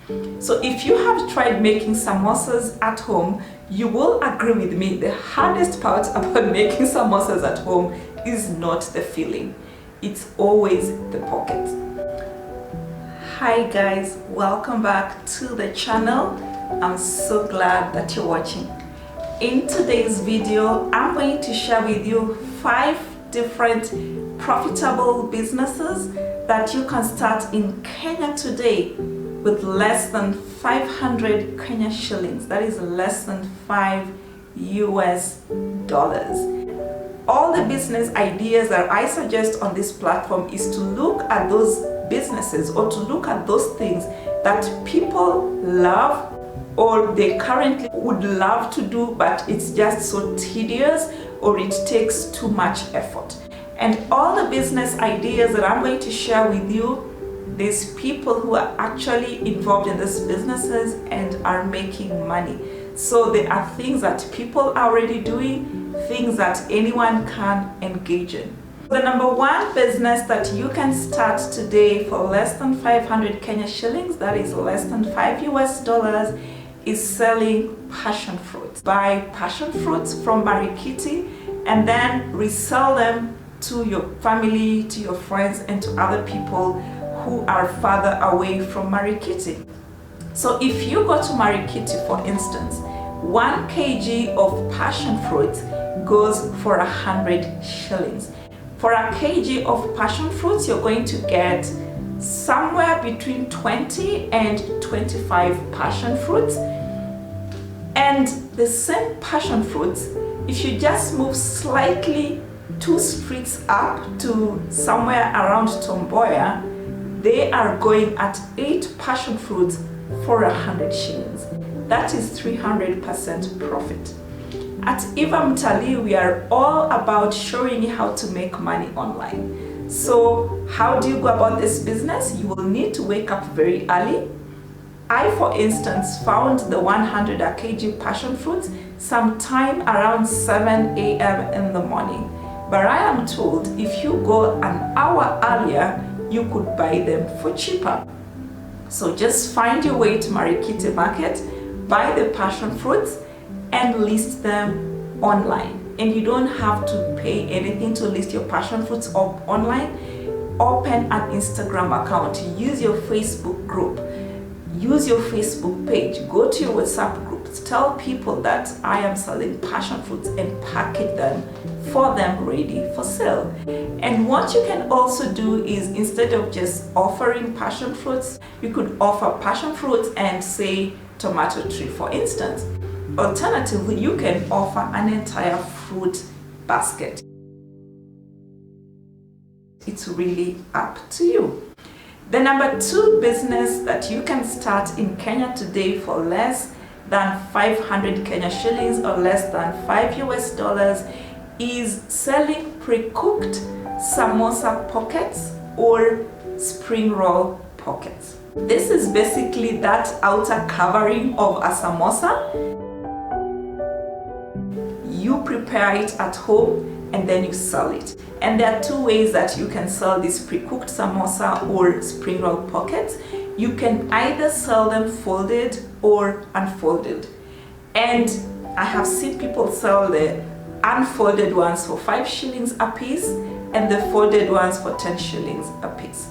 So if you have tried making samosas at home, you will agree with me, the hardest part about making samosas at home is not the filling. It's always the pocket. Hi guys, welcome back to the channel. I'm so glad that you're watching. In today's video, I'm going to share with you 5 different profitable businesses that you can start in Kenya today with less than 500 Kenya shillings. That is less than $5 US. All the business ideas that I suggest on this platform is to look at those businesses or to look at those things that people love or they currently would love to do, but it's just so tedious or it takes too much effort. And all the business ideas that I'm going to share with you, there's people who are actually involved in these businesses and are making money. So there are things that people are already doing, things that anyone can engage in. The number 1 business that you can start today for less than 500 Kenya shillings, that is less than $5 US, is selling passion fruits. Buy passion fruits from Marikiti and then resell them to your family, to your friends, and to other people who are farther away from Marikiti. So if you go to Marikiti, for instance, 1 kg of passion fruit goes for 100 shillings. For a kg of passion fruits, you're going to get somewhere between 20 and 25 passion fruits. And the same passion fruits, if you just move slightly 2 streets up to somewhere around Tomboya, they are going at 8 passion fruits for 100 shillings. That is 300% profit. At Eva Mtalii, we are all about showing you how to make money online. So how do you go about this business? You will need to wake up very early. I, for instance, found the 100 kg passion fruits sometime around 7 a.m. in the morning. But I am told if you go an hour earlier, you could buy them for cheaper. So just find your way to Marikiti Market, buy the passion fruits and list them online. And you don't have to pay anything to list your passion fruits up online. Open an Instagram account, use your Facebook group, use your Facebook page, go to your WhatsApp groups, tell people that I am selling passion fruits and package them for them ready for sale. And what you can also do is, instead of just offering passion fruits, you could offer passion fruits and say tomato tree, for instance. Alternatively, you can offer an entire fruit basket. It's really up to you. The number 2 business that you can start in Kenya today for less than 500 Kenya shillings or less than $5 US is selling pre-cooked samosa pockets or spring roll pockets. This is basically that outer covering of a samosa. You prepare it at home and then you sell it. And there are 2 ways that you can sell this pre-cooked samosa or spring roll pockets. You can either sell them folded or unfolded. And I have seen people sell the unfolded ones for 5 shillings a piece and the folded ones for 10 shillings a piece.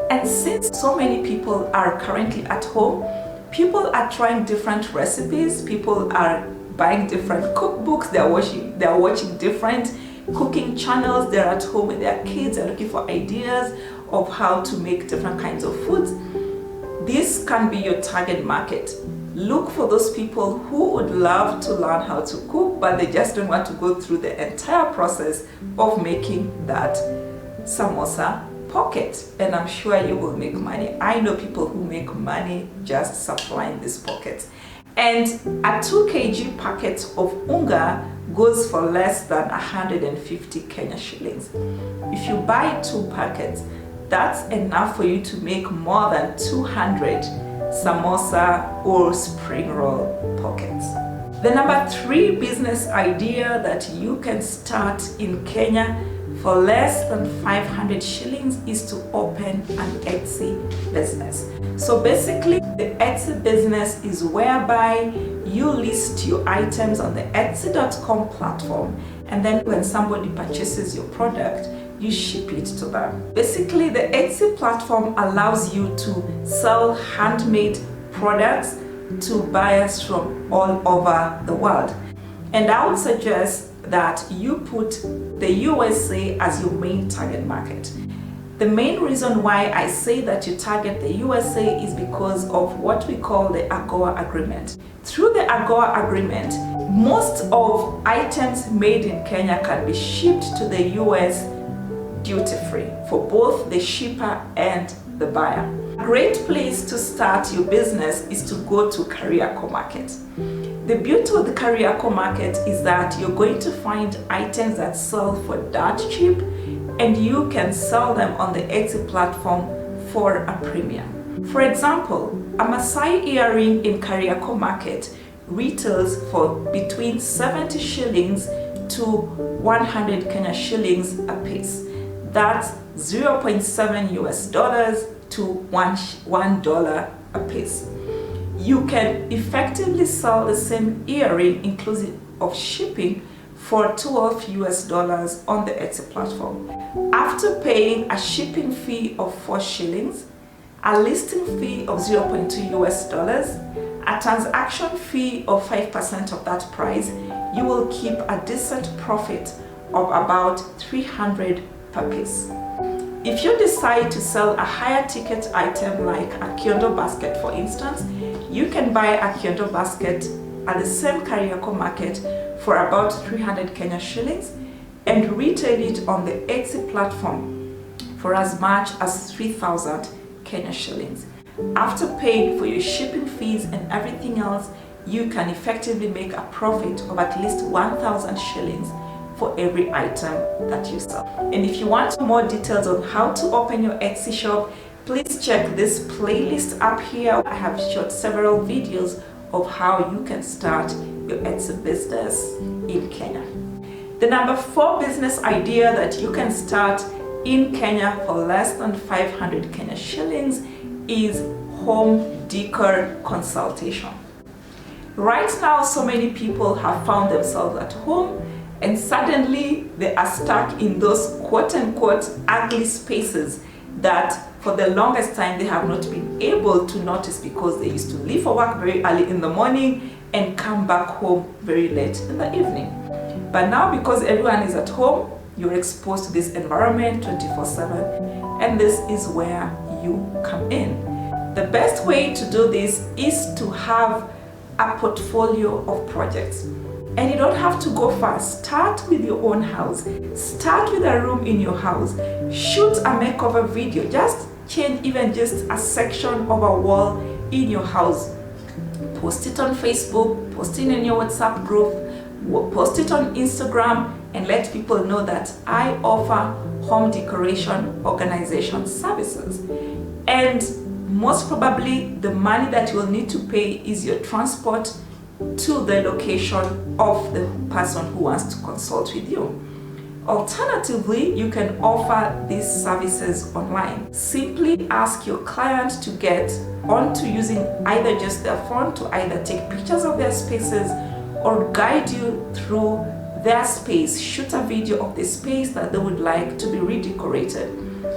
And since so many people are currently at home, people are trying different recipes, people are buying different cookbooks, they're watching different cooking channels, they're at home with their kids, they're looking for ideas of how to make different kinds of foods. This can be your target market. Look for those people who would love to learn how to cook, but they just don't want to go through the entire process of making that samosa pocket. And I'm sure you will make money. I know people who make money just supplying these pockets. And a 2 kg packet of unga goes for less than 150 Kenya shillings. If you buy 2 packets, that's enough for you to make more than 200 samosa or spring roll pockets. The number 3 business idea that you can start in Kenya for less than 500 shillings is to open an Etsy business. So basically, the Etsy business is whereby you list your items on the Etsy.com platform, and then when somebody purchases your product, you ship it to them. Basically, the Etsy platform allows you to sell handmade products to buyers from all over the world. And I would suggest that you put the USA as your main target market. The main reason why I say that you target the USA is because of what we call the AGOA agreement. Through the AGOA agreement, most of items made in Kenya can be shipped to the US duty-free for both the shipper and the buyer. A great place to start your business is to go to Kariako Market. The beauty of the Kariako Market is that you're going to find items that sell for that cheap, and you can sell them on the Etsy platform for a premium. For example, a Maasai earring in Kariako Market retails for between 70 shillings to 100 Kenya shillings a piece. That's 0.7 US dollars to $1 a piece. You can effectively sell the same earring inclusive of shipping for 12 US dollars on the Etsy platform. After paying a shipping fee of 4 shillings, a listing fee of 0.2 US dollars, a transaction fee of 5% of that price, you will keep a decent profit of about 300 per piece. If you decide to sell a higher ticket item like a kiondo basket, for instance, you can buy a kiondo basket at the same Kariako Market for about 300 Kenya shillings and retail it on the Etsy platform for as much as 3,000 Kenya shillings. After paying for your shipping fees and everything else, you can effectively make a profit of at least 1,000 shillings for every item that you sell. And if you want more details on how to open your Etsy shop, please check this playlist up here. I have shot several videos of how you can start your Etsy business in Kenya. The number 4 business idea that you can start in Kenya for less than 500 Kenya shillings is home decor consultation. Right now, so many people have found themselves at home and suddenly they are stuck in those quote-unquote ugly spaces that for the longest time they have not been able to notice because they used to leave for work very early in the morning and come back home very late in the evening. But now, because everyone is at home, you're exposed to this environment 24/7, and this is where you come in. The best way to do this is to have a portfolio of projects. And you don't have to go far. Start with your own house. Start with a room in your house. Shoot a makeover video. Just change even just a section of a wall in your house. Post it on Facebook, post it in your WhatsApp group, post it on Instagram, and let people know that I offer home decoration organization services. And most probably the money that you will need to pay is your transport to the location of the person who wants to consult with you. Alternatively, you can offer these services online. Simply ask your client to get onto using either just their phone to either take pictures of their spaces or guide you through their space. Shoot a video of the space that they would like to be redecorated,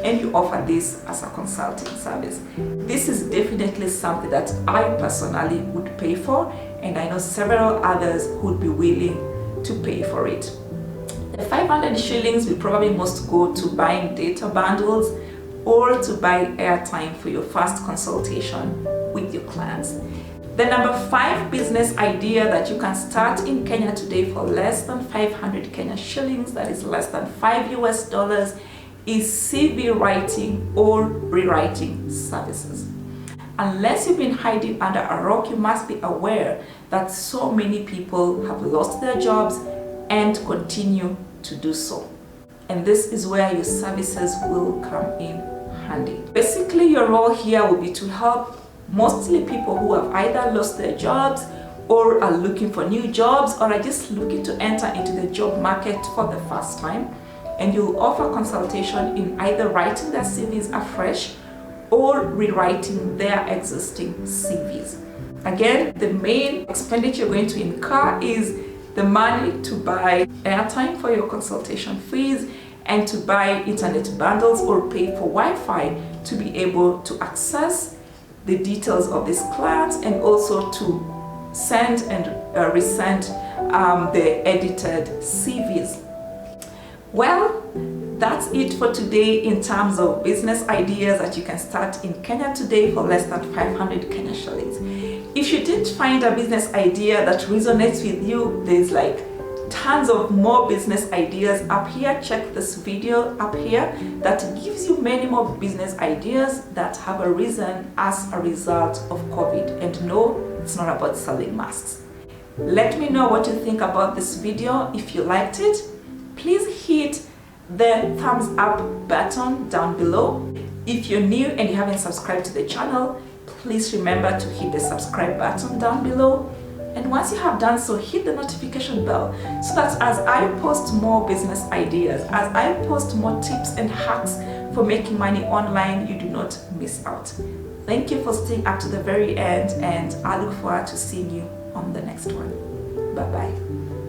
and you offer this as a consulting service. This is definitely something that I personally would pay for, and I know several others who would be willing to pay for it. The 500 shillings will probably most go to buying data bundles or to buy airtime for your first consultation with your clients. The number 5 business idea that you can start in Kenya today for less than 500 Kenya shillings, that is less than 5 US dollars, is CV writing or rewriting services. Unless you've been hiding under a rock, you must be aware that so many people have lost their jobs and continue to do so. And this is where your services will come in handy. Basically, your role here will be to help mostly people who have either lost their jobs or are looking for new jobs or are just looking to enter into the job market for the first time. and you'll offer consultation in either writing their CVs afresh or rewriting their existing CVs. Again, the main expenditure you're going to incur is the money to buy airtime for your consultation fees and to buy internet bundles or pay for Wi-Fi to be able to access the details of these clients and also to send and resend the edited CVs. Well, that's it for today in terms of business ideas that you can start in Kenya today for less than 500 Kenya shillings. If you did find a business idea that resonates with you, there's like tons of more business ideas up here. Check this video up here that gives you many more business ideas that have arisen as a result of COVID. And no, it's not about selling masks. Let me know what you think about this video. If you liked it, please hit the thumbs up button down below. If you're new and you haven't subscribed to the channel, please remember to hit the subscribe button down below. And once you have done so, hit the notification bell so that as I post more business ideas, as I post more tips and hacks for making money online, you do not miss out. Thank you for staying up to the very end, and I look forward to seeing you on the next one. Bye-bye.